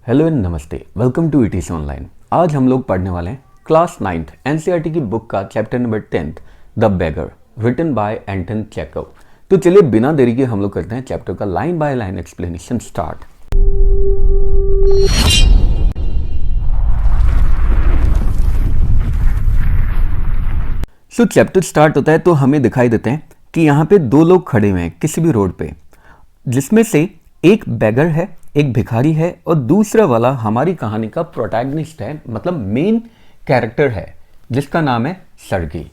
Hello and नमस्ते, welcome to ETC online. आज हम लोग पढ़ने वाले हैं क्लास 9th एनसीईआरटी की बुक का chapter number 10th the beggar, written by Anton Chekhov. तो चलिए बिना देरी के हम लोग करते हैं चैप्टर का line by line explanation start. Chapter start होता है तो हमें दिखाई देते हैं कि यहाँ पे दो लोग खड़े हुए हैं किसी भी रोड पे, जिसमें से एक बेगर है, एक भिखारी है, और दूसरा वाला हमारी कहानी का प्रोटैगनिस्ट है, मतलब मेन कैरेक्टर है, जिसका नाम है सर्गी।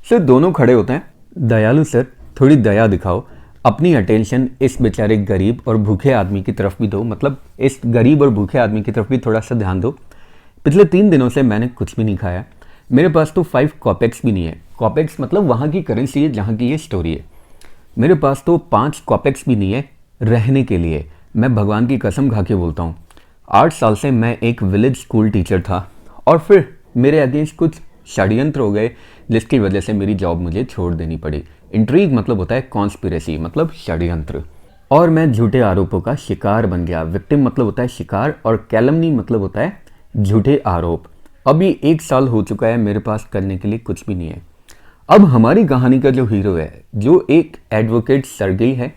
सर दोनों खड़े होते हैं। दयालु सर, थोड़ी दया दिखाओ, अपनी अटेंशन इस बेचारे गरीब और भूखे आदमी की तरफ भी दो, मतलब इस गरीब और भूखे आदमी की तरफ भी थोड़ा सा ध्यान दो। पिछले 3 दिनों से मैंने कुछ भी नहीं खाया, मेरे पास तो 5 कॉपेक्स भी नहीं है। कॉपेक्स मतलब वहाँ की करेंसी है जहाँ की ये स्टोरी है। मेरे पास तो 5 कॉपेक्स भी नहीं है रहने के लिए। मैं भगवान की कसम खा के बोलता हूँ, 8 साल से मैं एक विलेज स्कूल टीचर था और फिर मेरे अगेंस्ट कुछ षड्यंत्र हो गए, जिसकी वजह से मेरी जॉब मुझे छोड़ देनी पड़ी। इंट्रीग मतलब होता है कॉन्स्पिरेसी, मतलब षड्यंत्र, और मैं झूठे आरोपों का शिकार बन गया। विक्टिम मतलब होता है शिकार, और कैलमनी मतलब होता है झूठे आरोप। अभी 1 साल हो चुका है, मेरे पास करने के लिए कुछ भी नहीं है। अब हमारी कहानी का जो हीरो है, जो एक एडवोकेट सर्गी है,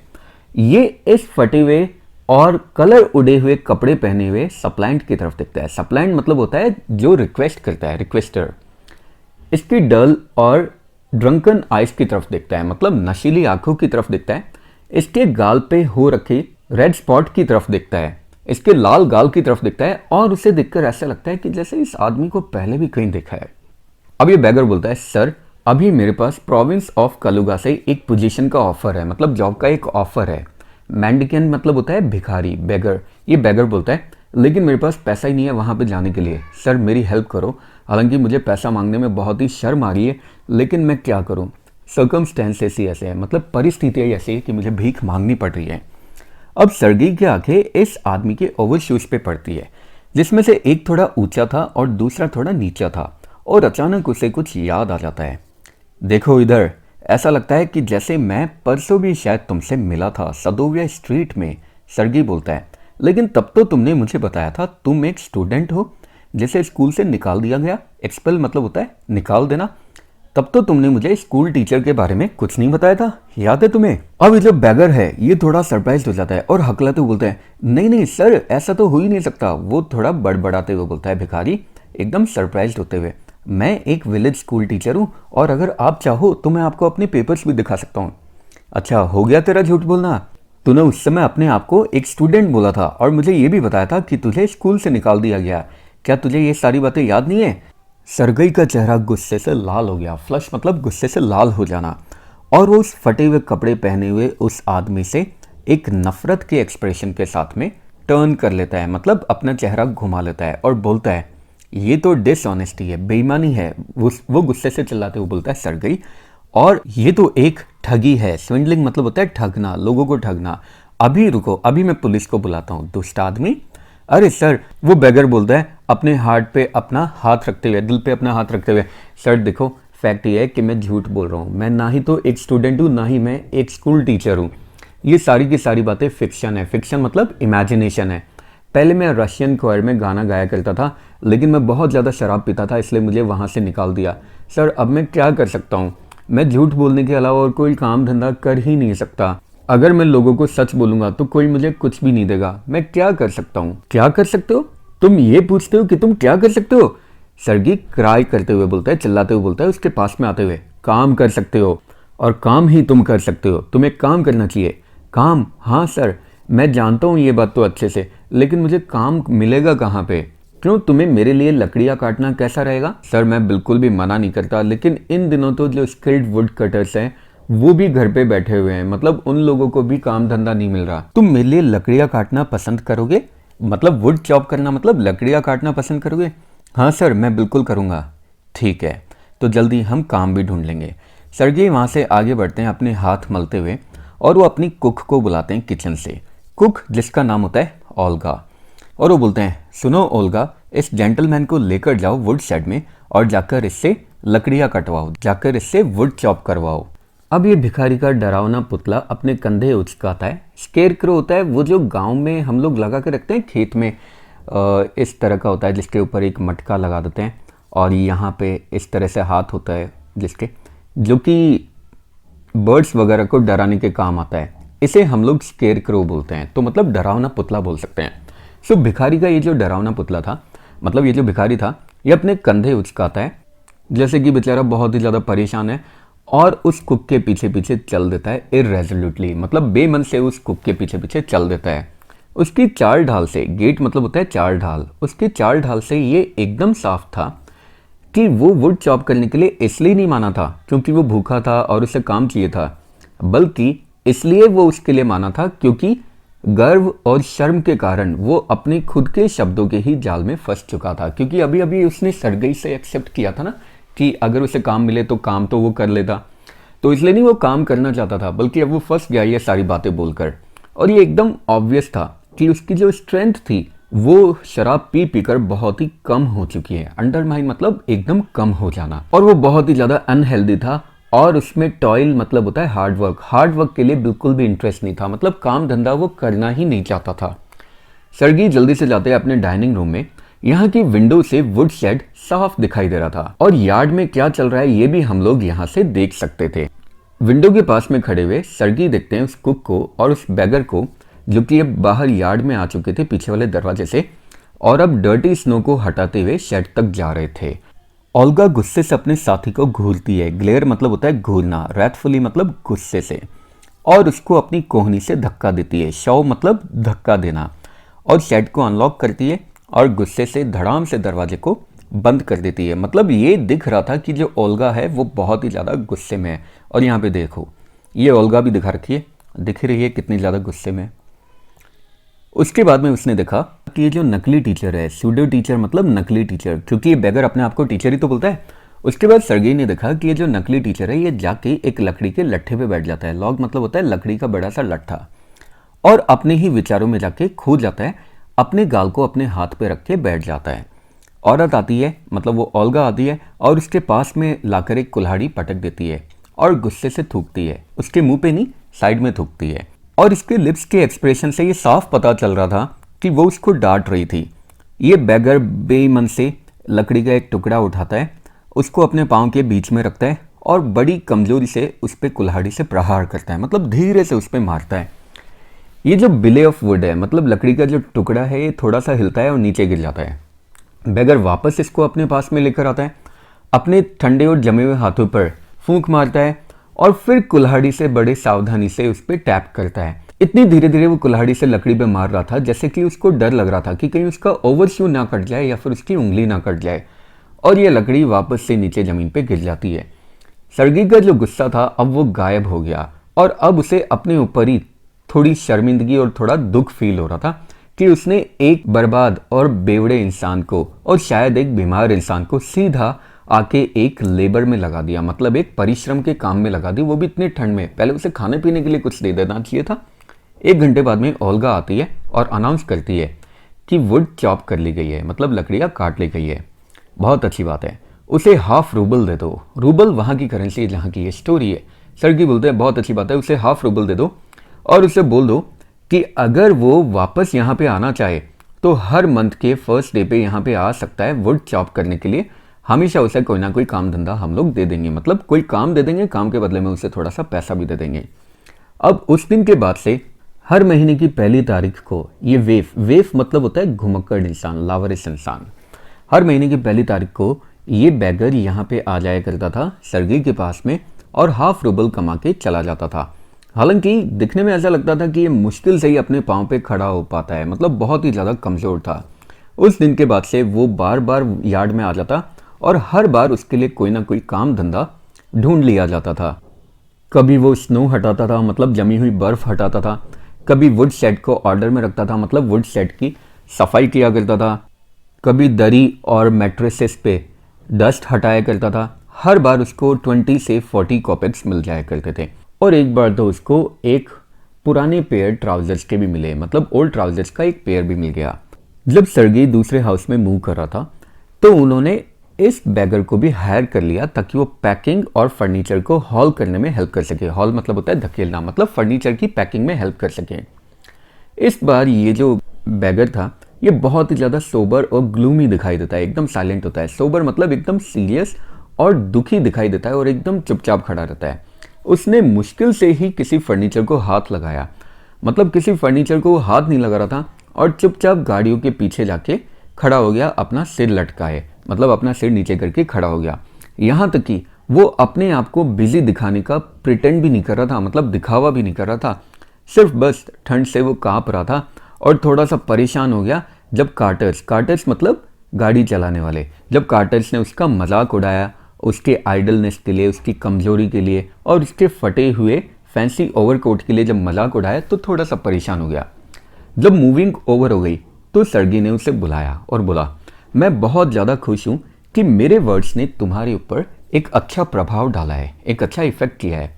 ये इस फटे हुए और कलर उड़े हुए कपड़े पहने हुए सप्लाइंट की तरफ देखता है। सप्लाइंट मतलब होता है जो रिक्वेस्ट करता है, रिक्वेस्टर। इसकी डल और ड्रंकन आइज की तरफ देखता है, मतलब नशीली आंखों की तरफ देखता है। इसके गाल पे हो रखे रेड स्पॉट की तरफ देखता है, इसके लाल गाल की तरफ देखता है, और उसे देखकर ऐसा लगता है कि जैसे इस आदमी को पहले भी कहीं देखा है। अब ये बेगर बोलता है, सर अभी मेरे पास प्रोविंस ऑफ कलुगा से एक पोजीशन का ऑफर है, मतलब जॉब का एक ऑफर है। मैंडिकन मतलब होता है भिखारी, बेगर। ये बेगर बोलता है, लेकिन मेरे पास पैसा ही नहीं है वहाँ पे जाने के लिए। सर मेरी हेल्प करो। हालांकि मुझे पैसा मांगने में बहुत ही शर्म आ रही है, लेकिन मैं क्या करूँ, सर्कमस्टेंसेस ही ऐसे है, मतलब परिस्थितियाँ ऐसी है कि मुझे भीख मांगनी पड़ रही है। अब सर्गी की आंखें इस आदमी के ओवर शूज पे पड़ती है, जिसमें से एक थोड़ा ऊंचा था और दूसरा थोड़ा नीचा था, और अचानक उसे कुछ याद आ जाता है। देखो इधर, ऐसा लगता है कि जैसे मैं परसों भी शायद तुमसे मिला था सदोविया स्ट्रीट में। सर्गी बोलता है, लेकिन तब तो तुमने मुझे बताया था तुम एक स्टूडेंट हो जिसे स्कूल से निकाल दिया गया। एक्सपेल मतलब होता है निकाल देना। तब तो तुमने मुझे स्कूल टीचर के बारे में कुछ नहीं बताया था, याद है तुम्हें? अब ये जो बेगर है ये थोड़ा सरप्राइज हो जाता है और हकलाते हुए बोलता है, नहीं नहीं सर, ऐसा तो हो ही नहीं सकता। वो थोड़ा बड़बड़ाते हुए बोलता है भिखारी, एकदम सरप्राइज होते हुए, मैं एक विलेज स्कूल टीचर हूँ, और अगर आप चाहो तो मैं आपको अपने पेपर्स भी दिखा सकता हूँ। अच्छा हो गया तेरा झूठ बोलना। तूने उस समय अपने आप को एक स्टूडेंट बोला था और मुझे ये भी बताया था कि तुझे स्कूल से निकाल दिया गया। क्या तुझे ये सारी बातें याद नहीं है? सरगई का चेहरा गुस्से से लाल हो गया। फ्लश मतलब गुस्से से लाल हो जाना। और वो उस फटे हुए कपड़े पहने हुए उस आदमी से एक नफरत के एक्सप्रेशन के साथ में टर्न कर लेता है, मतलब अपना चेहरा घुमा लेता है और बोलता है, ये तो डिसऑनेस्टी है, बेईमानी है। वो गुस्से से चिल्लाते हुए बोलता है सर्गई, और ये तो एक ठगी है। स्विंडलिंग मतलब होता है ठगना, लोगों को ठगना। अभी रुको, अभी मैं पुलिस को बुलाता हूँ, दुष्ट आदमी। अरे सर, वो बेगर बोलता है अपने हार्ट पे अपना हाथ रखते हुए, दिल पे अपना हाथ रखते हुए, सर देखो फैक्ट ये है कि मैं झूठ बोल रहा हूँ। मैं ना ही तो एक स्टूडेंट हूँ, ना ही मैं एक स्कूल टीचर हूँ। ये सारी की सारी बातें फिक्शन है। फिक्शन मतलब इमेजिनेशन है। पहले मैं रशियन क्वायर में गाना गाया करता था, लेकिन मैं बहुत ज़्यादा शराब पीता था, इसलिए मुझे वहाँ से निकाल दिया। सर अब मैं क्या कर सकता हूँ? मैं झूठ बोलने के अलावा और कोई काम धंधा कर ही नहीं सकता। अगर मैं लोगों को सच बोलूँगा तो कोई मुझे कुछ भी नहीं देगा। मैं क्या कर सकता हूँ? क्या कर सकते हो? तुम ये पूछते हो कि तुम क्या कर सकते हो? सर्गी क्राई करते हुए बोलता है, चिल्लाते हुए बोलता है उसके पास में आते हुए, काम कर सकते हो, और काम ही तुम कर सकते हो। तुम्हें काम करना चाहिए। काम? हाँ सर, मैं जानता हूँ ये बात तो अच्छे से, लेकिन मुझे काम मिलेगा कहाँ पे? क्यों, तुम्हें मेरे लिए लकड़ियाँ काटना कैसा रहेगा? सर मैं बिल्कुल भी मना नहीं करता, लेकिन इन दिनों तो जो स्किल्ड वुड कटर्स हैं वो भी घर पे बैठे हुए हैं, मतलब उन लोगों को भी काम धंधा नहीं मिल रहा। तुम मेरे लिए लकड़ियाँ काटना पसंद करोगे? मतलब वुड चॉप करना, मतलब लकड़ियाँ काटना पसंद करोगे? हाँ सर मैं बिल्कुल करूँगा। ठीक है, तो जल्दी हम काम भी ढूंढ लेंगे। सर्गी वहाँ से आगे बढ़ते हैं अपने हाथ मलते हुए, और वो अपनी कुक को बुलाते हैं किचन से। कुक जिसका नाम होता है ओल्गा, और वो बोलते हैं, सुनो ओल्गा, इस जेंटलमैन को लेकर जाओ वुड शेड में और जाकर इससे लकड़ियाँ कटवाओ, जाकर इससे वुड चॉप करवाओ। अब ये भिखारी का डरावना पुतला अपने कंधे उचकाता है। स्केरक्रो होता है वो जो गांव में हम लोग लगा के रखते हैं खेत में, इस तरह का होता है जिसके ऊपर एक मटका लगा देते हैं और यहाँ पे इस तरह से हाथ होता है जिसके, जो कि बर्ड्स वगैरह को डराने के काम आता है। इसे हम लोग स्केयर क्रो बोलते हैं, तो मतलब डरावना पुतला बोल सकते हैं। सो भिखारी का ये जो डरावना पुतला था, मतलब ये जो भिखारी था, ये अपने कंधे उचकाता है जैसे कि बेचारा बहुत ही ज़्यादा परेशान है और उस कुक के पीछे पीछे चल देता है इर्रेजोल्यूटली, मतलब बेमन से उस कुक के पीछे पीछे चल देता है। उसकी चाल ढाल से, गेट मतलब होता है चाल ढाल, उसकी चाल ढाल से ये एकदम साफ था कि वो वुड चॉप करने के लिए इसलिए नहीं माना था क्योंकि वो भूखा था और उसे काम चाहिए था, बल्कि इसलिए वो उसके लिए माना था क्योंकि गर्व और शर्म के कारण वो अपने खुद के शब्दों के ही जाल में फंस चुका था। क्योंकि अभी अभी उसने सरगई से एक्सेप्ट किया था ना कि अगर उसे काम मिले तो काम तो वो कर लेता, तो इसलिए नहीं वो काम करना चाहता था, बल्कि अब वो फंस गया ये सारी बातें बोलकर। और ये एकदम ऑब्वियस था कि उसकी जो स्ट्रेंथ थी वो शराब पी पीकर बहुत ही कम हो चुकी है। अंडरमाइन मतलब एकदम कम हो जाना, और वो बहुत ही ज़्यादा अनहेल्दी था और उसमें टॉयल मतलब होता है हार्ड वर्क के लिए बिल्कुल भी इंटरेस्ट नहीं था, मतलब काम धंधा वो करना ही नहीं चाहता था। सर्गी जल्दी से जाते हैं अपने डाइनिंग रूम में। यहाँ की विंडो से वुड शेड साफ दिखाई दे रहा था और यार्ड में क्या चल रहा है ये भी हम लोग यहाँ से देख सकते थे। विंडो के पास में खड़े हुए सर्गी देखते हैं उस कुक को और उस बैगर को, जो कि अब बाहर यार्ड में आ चुके थे पीछे वाले दरवाजे से और अब डर्टी स्नो को हटाते हुए शेड तक जा रहे थे। ओल्गा गुस्से से अपने साथी को घूरती है, ग्लेयर मतलब होता है घूरना, रैथफुली मतलब गुस्से से, और उसको अपनी कोहनी से धक्का देती है, शव मतलब धक्का देना, और शेड को अनलॉक करती है और गुस्से से धड़ाम से दरवाजे को बंद कर देती है। मतलब ये दिख रहा था कि जो ओल्गा है वो बहुत ही ज़्यादा गुस्से में है, और यहाँ पे देखो ये ओल्गा भी दिखा रखी है, दिख रही है कितनी ज़्यादा गुस्से में। उसके बाद में उसने देखा कि ये जो नकली टीचर है, सूडो टीचर मतलब नकली टीचर, क्योंकि ये बैगर अपने आप को टीचर ही तो बोलता है। उसके बाद सर्गेई ने देखा कि ये जो नकली टीचर है ये जाके एक लकड़ी के लट्ठे पे बैठ जाता है, लॉग मतलब होता है लकड़ी का बड़ा सा लट्ठा, और अपने ही विचारों में जाके खो जाता है, अपने गाल को अपने हाथ पे रख के बैठ जाता है। औरत आती है, मतलब वो ओल्गा आती है और उसके पास में लाकर एक कुल्हाड़ी पटक देती है और गुस्से से थूकती है, उसके मुंह पे नहीं साइड में थूकती है, और इसके लिप्स के एक्सप्रेशन से ये साफ पता चल रहा था कि वो उसको डांट रही थी। ये बैगर बेईमान से लकड़ी का एक टुकड़ा उठाता है, उसको अपने पाँव के बीच में रखता है और बड़ी कमजोरी से उस पर कुल्हाड़ी से प्रहार करता है, मतलब धीरे से उस पर मारता है। ये जो बिले ऑफ वुड है, मतलब लकड़ी का जो टुकड़ा है, ये थोड़ा सा हिलता है और नीचे गिर जाता है। बैगर वापस इसको अपने पास में लेकर आता है, अपने ठंडे और जमे हुए हाथों पर फूंक मारता है और फिर कुल्हाड़ी से बड़े सावधानी से उस पर टैप करता है। इतनी धीरे धीरे वो कुल्हाड़ी से लकड़ी पे मार रहा था जैसे कि उसको डर लग रहा था कि कहीं उसका ओवरशू ना कट जाए या फिर उसकी उंगली ना कट जाए, और ये लकड़ी वापस से नीचे जमीन पे गिर जाती है। सर्गी का जो गुस्सा था अब वो गायब हो गया और अब उसे अपने ऊपर ही थोड़ी शर्मिंदगी और थोड़ा दुख फील हो रहा था कि उसने एक बर्बाद और बेवड़े इंसान को और शायद एक बीमार इंसान को सीधा आके एक लेबर में लगा दिया, मतलब एक परिश्रम के काम में लगा दी, वो भी इतने ठंड में। पहले उसे खाने पीने के लिए कुछ दे देना चाहिए था। 1 घंटे बाद में ओल्गा आती है और अनाउंस करती है कि वुड चॉप कर ली गई है, मतलब लकड़ियाँ काट ली गई है। बहुत अच्छी बात है, उसे ½ रूबल दे दो। रूबल वहाँ की करेंसी है जहाँ की ये स्टोरी है। सर्गी बोलते हैं बहुत अच्छी बात है, उसे ½ रूबल दे दो और उसे बोल दो कि अगर वो वापस यहाँ पे आना चाहे तो हर मंथ के फर्स्ट डे पे यहाँ पे आ सकता है वुड चॉप करने के लिए। हमेशा उसे कोई ना कोई काम धंधा हम लोग दे देंगे, मतलब कोई काम दे देंगे, काम के बदले में उसे थोड़ा सा पैसा भी दे देंगे। अब उस दिन के बाद से हर महीने की 1 तारीख को ये वेफ मतलब होता है घुमक्कड़ इंसान, लावरिस इंसान, हर महीने की 1 तारीख को ये बैगर यहाँ पे आ जाया करता था सर्गी के पास में और ½ रूबल कमा के चला जाता था। हालांकि दिखने में ऐसा लगता था कि ये मुश्किल से ही अपने पाँव पे खड़ा हो पाता है, मतलब बहुत ही ज़्यादा कमज़ोर था। उस दिन के बाद से वो बार बार यार्ड में आ जाता और हर बार उसके लिए कोई ना कोई काम धंधा ढूंढ लिया जाता था। कभी वो स्नो हटाता था, मतलब जमी हुई बर्फ़ हटाता था, कभी वुड शेड को ऑर्डर में रखता था, मतलब वुड शेड की सफाई किया करता था, कभी दरी और मैट्रेसेस पे डस्ट हटाया करता था। हर बार उसको 20 से 40 कॉपेक्स मिल जाया करते थे, और एक बार तो उसको एक पुराने पेयर ट्राउजर्स के भी मिले, मतलब ओल्ड ट्राउजर्स का एक पेयर भी मिल गया। जब सर्गी दूसरे हाउस में मूव कर रहा था तो उन्होंने इस बैगर को भी हायर कर लिया ताकि वो पैकिंग और फर्नीचर को हॉल करने में हेल्प कर सके। हॉल मतलब होता है धकेलना, मतलब फर्नीचर की पैकिंग में हेल्प कर सके। इस बार ये जो बैगर था ये बहुत ही ज़्यादा सोबर और ग्लूमी दिखाई देता है, एकदम साइलेंट होता है। सोबर मतलब एकदम सीरियस और दुखी दिखाई देता है और एकदम चुपचाप खड़ा रहता है। उसने मुश्किल से ही किसी फर्नीचर को हाथ लगाया, मतलब किसी फर्नीचर को हाथ नहीं लगा रहा था, और चुपचाप गाड़ियों के पीछे जाके खड़ा हो गया, अपना सिर लटकाए, मतलब अपना सिर नीचे करके खड़ा हो गया। यहाँ तक कि वो अपने आप को बिजी दिखाने का प्रिटेंड भी नहीं कर रहा था, मतलब दिखावा भी नहीं कर रहा था। सिर्फ बस ठंड से वो काँप रहा था और थोड़ा सा परेशान हो गया जब कार्टर्स मतलब गाड़ी चलाने वाले, जब कार्टर्स ने उसका मजाक उड़ाया, उसके आइडलनेस के लिए, उसकी कमजोरी के लिए और उसके फटे हुए फैंसी ओवरकोट के लिए जब मजाक उड़ाया तो थोड़ा सा परेशान हो गया। जब मूविंग ओवर हो गई तो सर्गी ने उसे बुलाया और बोला, मैं बहुत ज़्यादा खुश हूँ कि मेरे वर्ड्स ने तुम्हारे ऊपर एक अच्छा प्रभाव डाला है, एक अच्छा इफेक्ट किया है।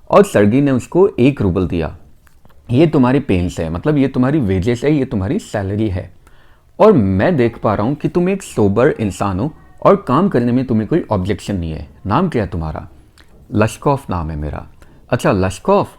और सर्गी ने उसको 1 रूबल दिया। ये तुम्हारी पेंस है, मतलब ये तुम्हारी वेजेस है, ये तुम्हारी सैलरी है। और मैं देख पा रहा हूँ कि तुम एक सोबर इंसान हो और काम करने में तुम्हें कोई ऑब्जेक्शन नहीं है। नाम क्या है तुम्हारा? लश्कॉफ नाम है मेरा। अच्छा लश्कॉफ,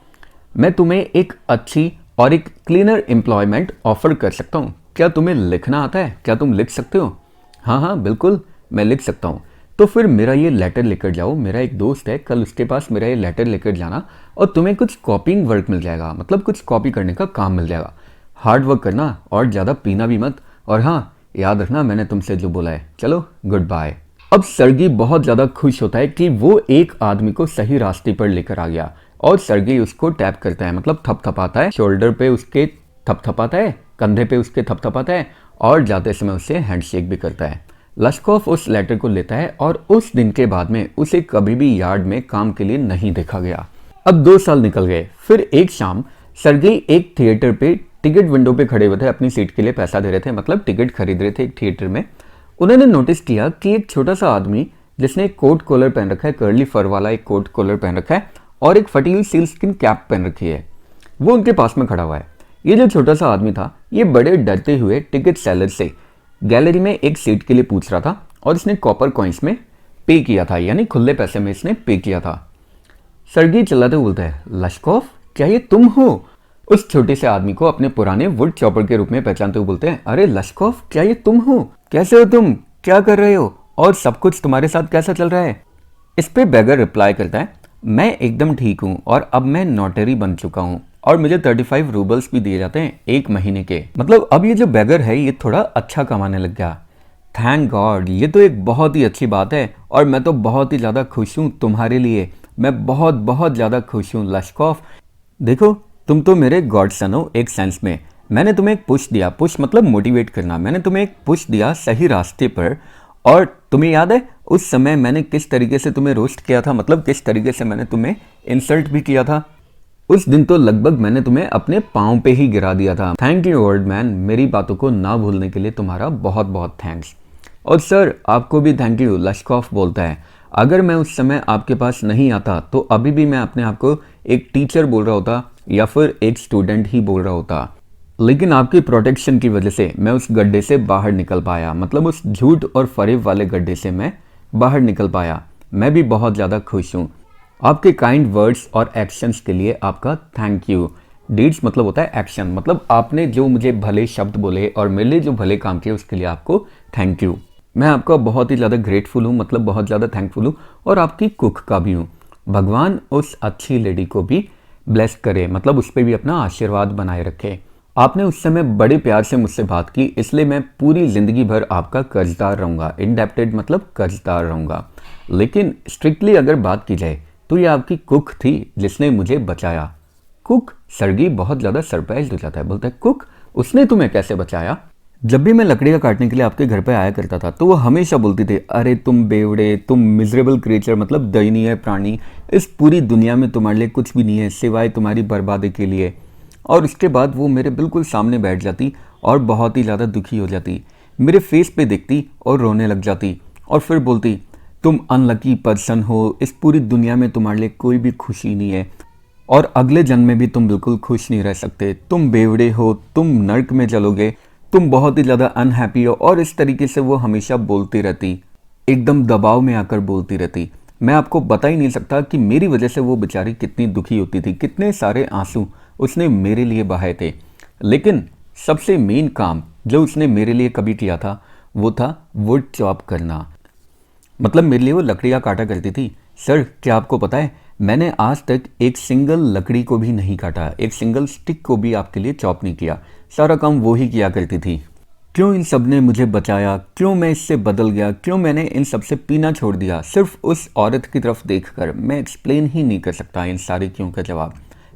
मैं तुम्हें एक अच्छी और एक क्लीनर एम्प्लॉयमेंट ऑफर कर सकता हूँ। क्या तुम्हें लिखना आता है? क्या तुम लिख सकते हो? हाँ हाँ बिल्कुल, मैं लिख सकता हूँ। तो फिर मेरा ये लेटर लेकर जाओ, मेरा एक दोस्त है, कल उसके पास मेरा ये लेटर लेकर जाना और तुम्हें कुछ कॉपिंग वर्क मिल जाएगा, मतलब कुछ कॉपी करने का काम मिल जाएगा। हार्ड वर्क करना और ज़्यादा पीना भी मत, और हाँ याद रखना मैंने तुमसे जो बोला है। चलो गुड बाय। अब सर्गी बहुत ज़्यादा खुश होता है कि वो एक आदमी को सही रास्ते पर लेकर आ गया, और सर्गी उसको टैप करता है, मतलब थपथपाता है, शोल्डर पे उसके थपथपाता है, कंधे पे उसके थपथपाता है, और जाते समय उससे हैंडशेक भी करता है। लश्कॉफ उस लेटर को लेता है और उस दिन के बाद में उसे कभी भी यार्ड में काम के लिए नहीं देखा गया। अब 2 साल निकल गए। फिर एक शाम सर्गेई एक थिएटर पे टिकट विंडो पे खड़े हुए थे, अपनी सीट के लिए पैसा दे रहे थे, मतलब टिकट खरीद रहे थे एक थिएटर में। उन्होंने नोटिस किया कि एक छोटा सा आदमी जिसने एक कोट कॉलर पहन रखा है, कर्ली फर वाला एक कोट कॉलर पहन रखा है और एक फटी हुई सील स्किन कैप पहन रखी है, वो उनके पास में खड़ा हुआ है। ये जो छोटा सा आदमी था ये बड़े डरते हुए टिकट सेलर से गैलरी में एक सीट के लिए पूछ रहा था, और इसने कॉपर कॉइन्स में पे किया था, यानी खुले पैसे में इसने पे किया था। सर्गी चिल्लाते बोलता है, लश्कॉफ क्या ये तुम हो? उस छोटे से आदमी को अपने पुराने वुड चॉपर के रूप में पहचानते हुए बोलते हैं, अरे लश्कॉफ क्या ये तुम हो? कैसे हो तुम? क्या कर रहे हो? और सब कुछ तुम्हारे साथ कैसा चल रहा है? इस पे बैगर रिप्लाई करता है, मैं एकदम ठीक हूँ और अब मैं नोटरी बन चुका हूँ और मुझे 35 रूबल्स भी दिए जाते हैं 1 महीने के। मतलब अब ये जो बैगर है ये थोड़ा अच्छा कमाने लग गया। थैंक गॉड, ये तो एक बहुत ही अच्छी बात है और मैं तो बहुत ही ज़्यादा खुश हूँ तुम्हारे लिए। मैं बहुत बहुत ज़्यादा खुश हूँ लश्कॉफ। देखो तुम तो मेरे गॉड सन हो एक सेंस में। मैंने तुम्हें एक पुश दिया, पुश मतलब मोटिवेट करना। मैंने तुम्हें एक पुश दिया सही रास्ते पर, और तुम्हें याद है उस समय मैंने किस तरीके से तुम्हें रोस्ट किया था, मतलब किस तरीके से मैंने तुम्हें इंसल्ट भी किया था। उस दिन तो लगभग मैंने तुम्हें अपने पाँव पे ही गिरा दिया था। थैंक यू ओल्ड मैन, मेरी बातों को ना भूलने के लिए तुम्हारा बहुत बहुत थैंक्स। और सर आपको भी थैंक यू, लश्कॉफ बोलता है। अगर मैं उस समय आपके पास नहीं आता तो अभी भी मैं अपने आप को एक टीचर बोल रहा होता या फिर एक स्टूडेंट ही बोल रहा होता, लेकिन आपकी प्रोटेक्शन की वजह से मैं उस गड्ढे से बाहर निकल पाया, मतलब उस झूठ और फरेब वाले गड्ढे से मैं बाहर निकल पाया। मैं भी बहुत ज़्यादा खुश हूँ। आपके काइंड वर्ड्स और एक्शंस के लिए आपका थैंक यू। डीड्स मतलब होता है एक्शन, मतलब आपने जो मुझे भले शब्द बोले और मेरे लिए जो भले काम किए उसके लिए आपको थैंक यू। मैं आपका बहुत ही ज़्यादा ग्रेटफुल हूँ, मतलब बहुत ज़्यादा थैंकफुल हूँ, और आपकी कुक का भी हूँ। भगवान उस अच्छी लेडी को भी ब्लेस करे, मतलब उस पर भी अपना आशीर्वाद बनाए रखे। आपने उस समय बड़े प्यार से मुझसे बात की, इसलिए मैं पूरी ज़िंदगी भर आपका कर्जदार रहूँगा। इंडेप्टेड मतलब कर्जदार रहूँगा। लेकिन स्ट्रिक्टली अगर बात की जाए तो ये आपकी कुक थी जिसने मुझे बचाया। कुक? सर्गी बहुत ज़्यादा सरप्राइज हो जाता है, बोलता है कुक? उसने तुम्हें कैसे बचाया? जब भी मैं लकड़ियाँ काटने के लिए आपके घर पे आया करता था तो वो हमेशा बोलती थी, अरे तुम बेवड़े, तुम मिजरेबल क्रिएचर, मतलब दयनीय प्राणी, इस पूरी दुनिया में तुम्हारे लिए कुछ भी नहीं है सिवाय तुम्हारी बर्बादी के लिए। और उसके बाद वो मेरे बिल्कुल सामने बैठ जाती और बहुत ही ज़्यादा दुखी हो जाती, मेरे फेस पे देखती और रोने लग जाती और फिर बोलती, तुम अनलकी पर्सन हो, इस पूरी दुनिया में तुम्हारे लिए कोई भी खुशी नहीं है और अगले जन्म में भी तुम बिल्कुल खुश नहीं रह सकते। तुम बेवड़े हो, तुम नर्क में चलोगे, तुम बहुत ही ज़्यादा अनहैप्पी हो। और इस तरीके से वो हमेशा बोलती रहती, एकदम दबाव में आकर बोलती रहती। मैं आपको बता ही नहीं सकता कि मेरी वजह से वो बेचारी कितनी दुखी होती थी, कितने सारे आंसू उसने मेरे लिए बहाए थे। लेकिन सबसे मेन काम जो उसने मेरे लिए कभी किया था वो था वुड चॉप करना। मतलब मेरे लिए वो लकड़ियाँ काटा करती थी। सर, क्या आपको पता है मैंने आज तक एक सिंगल लकड़ी को भी नहीं काटा, एक सिंगल स्टिक को भी आपके लिए चॉप नहीं किया। सारा काम वो ही किया करती थी। क्यों इन सब ने मुझे बचाया, क्यों मैं इससे बदल गया, क्यों मैंने इन सब से पीना छोड़ दिया, सिर्फ उस औरत की तरफ देखकर मैं एक्सप्लेन ही नहीं कर सकता इन सारे क्यों का जवाब।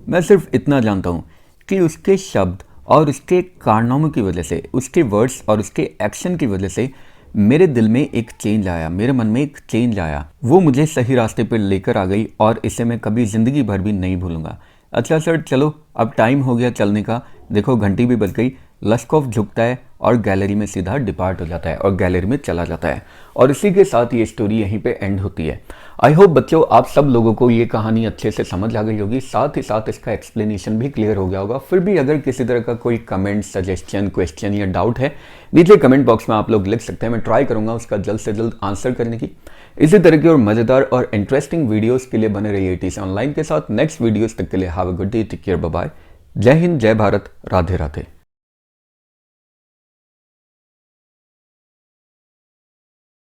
मैं सिर्फ इतना जानता हूँ कि उसके शब्द और उसके कारनामों की वजह से, उसके वर्ड्स और उसके एक्शन की वजह से मेरे दिल में एक चेंज आया, मेरे मन में एक चेंज आया। वो मुझे सही रास्ते पर लेकर आ गई और इसे मैं कभी ज़िंदगी भर भी नहीं भूलूंगा। अच्छा सर, चलो अब टाइम हो गया चलने का। देखो घंटी भी बज गई। लस्कॉफ झुकता है और गैलरी में सीधा डिपार्ट हो जाता है और गैलरी में चला जाता है। और इसी के साथ ये स्टोरी यहीं पे एंड होती है। आई होप बच्चों आप सब लोगों को ये कहानी अच्छे से समझ आ गई होगी, साथ ही साथ इसका एक्सप्लेनेशन भी क्लियर हो गया होगा। फिर भी अगर किसी तरह का कोई कमेंट, सजेशन, क्वेश्चन या डाउट है, नीचे कमेंट बॉक्स में आप लोग लिख सकते हैं। मैं ट्राई करूंगा उसका जल्द से जल्द आंसर करने की। इसी तरह की और मज़ेदार और इंटरेस्टिंग वीडियोस के लिए बने रहिए टीसी ऑनलाइन के साथ। नेक्स्ट वीडियोस तक के लिए have a good day, take care, bye bye. Jai Hind, जय भारत, राधे राधे।